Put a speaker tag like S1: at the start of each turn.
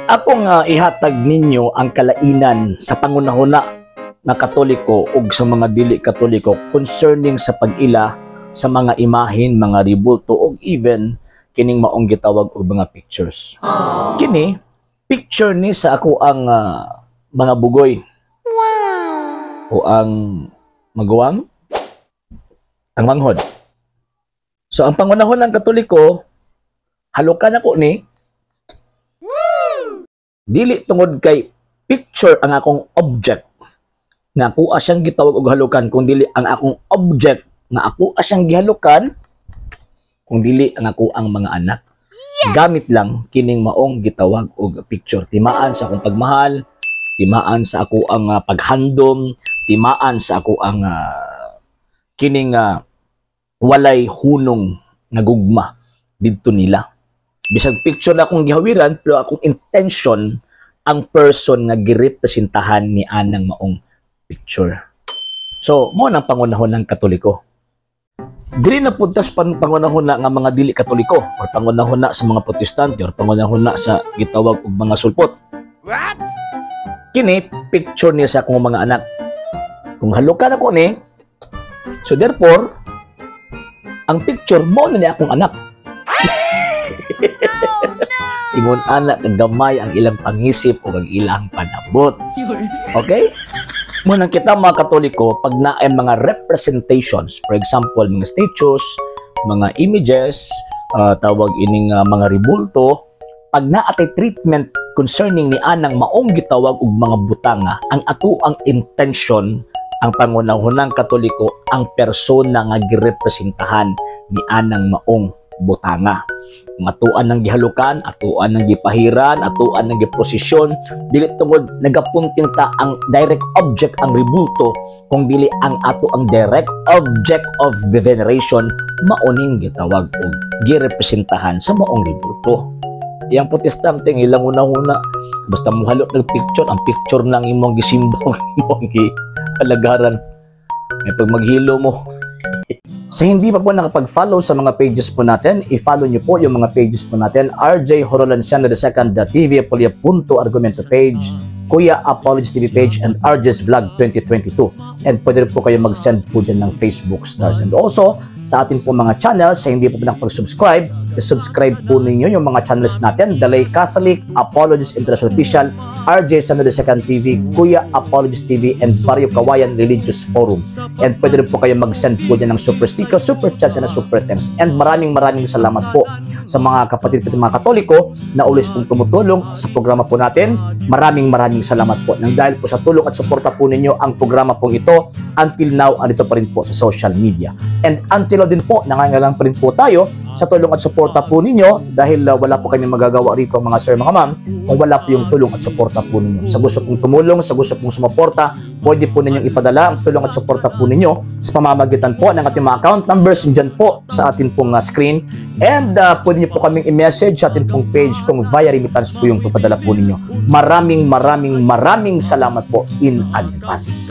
S1: Ako nga ihatag ninyo ang kalainan sa pangunahuna nga Katoliko ug sa mga dili Katoliko concerning sa pag-ila sa mga imahin, mga ribulto ug even kining maong gitawag og mga pictures. Kini picture ni sa ako ang mga bugoy. O ang maguwang, ang manghod. So ang pangunahon ng Katoliko, halukan ako ni dili tungod kay picture ang akong object nga ako siyang gitawag og halukan, kung dili ang akong object nga ako siyang gihalukan, kung dili ang ako ang mga anak. Gamit lang kining maong gitawag og picture. Timaan sa akong pagmahal, timaan sa ako ang paghandom, timaan sa ako ang kining walay hunong nagugma didto nila. Bisag picture na akong gihawiran, pero akong intention ang person nga girepresentahan ni anang maong picture. So, mo nang pangunahon ng Katoliko. Dili na puntas pangunahon na nga mga dili Katoliko or pangunahon na sa mga Protestante or pangunahon na sa gitawag og mga sulpot. What? Kini picture niya sa akong mga anak. Kung halukan ako ni, so therefore, ang picture mo na niya akong anak. Ingon anak ng gamay ang ilang pangisip o ang ilang panabot. Okay? Munang kita mga Katoliko, pag naay mga representations, for example, mga statues, mga images, tawag ining mga ribulto, pag naatay treatment concerning ni anang maong gitawag og mga butanga, ang ato ang intention, ang pangunahunang Katoliko, ang persona nga girepresentahan ni anang maong butanga. Kung atuan ng gihalukan, atuan ng gipahiran, atuan ng giposisyon, dili tungod nagapunting ta ang direct object ang ribulto, kung dili ang ato ang direct object of the veneration, mauning gitawag og girepresentahan sa maong ribulto. Yang Protestante ng ilang una-una, basta mo halok ng picture, ang picture ng imong gisimba, imong gihalagaran. May pag maghilo mo. Sa hindi pa po nakapag-follow sa mga pages po natin, i-follow nyo po yung mga pages po natin. RJ Horolanciano II, TV Apolia Punto Argumento page, Kuya Apologies TV page, and RJ's Vlog 2022. And pwede rin po kayo mag-send po dyan ng Facebook stars. And also, sa ating po mga channels, sa hindi po nakapag-subscribe, i-subscribe po ninyo yung mga channels natin. The Lay Catholic, Apologies International Official, RJ Sano II TV, Kuya Apologies TV, and Barrio Kawayan Religious Forum. And pwede rin po kayo mag-send po dyan ng super sticker, super chats, and super thanks. And maraming salamat po sa mga kapatid at mga Katoliko na ulis pong tumutulong sa programa po natin. Maraming salamat po. Nang dahil po sa tulong at suporta po ninyo, ang programa pong ito, until now, andito pa rin po sa social media. And until now din po, nangangailangan pa rin po tayo sa tulong at suporta po ninyo dahil wala po kayong magagawa rito mga sir, mga ma'am, kung wala po yung tulong at suporta po ninyo. Sa gusto pong tumulong, sa gusto pong sumuporta, pwede po ninyong ipadala ang tulong at suporta po ninyo sa pamamagitan po ng ating mga account numbers dyan po sa ating pong screen. And pwede niyo po kaming i-message sa ating pong page kung via remittance po yung papadala po ninyo. Maraming salamat po in advance.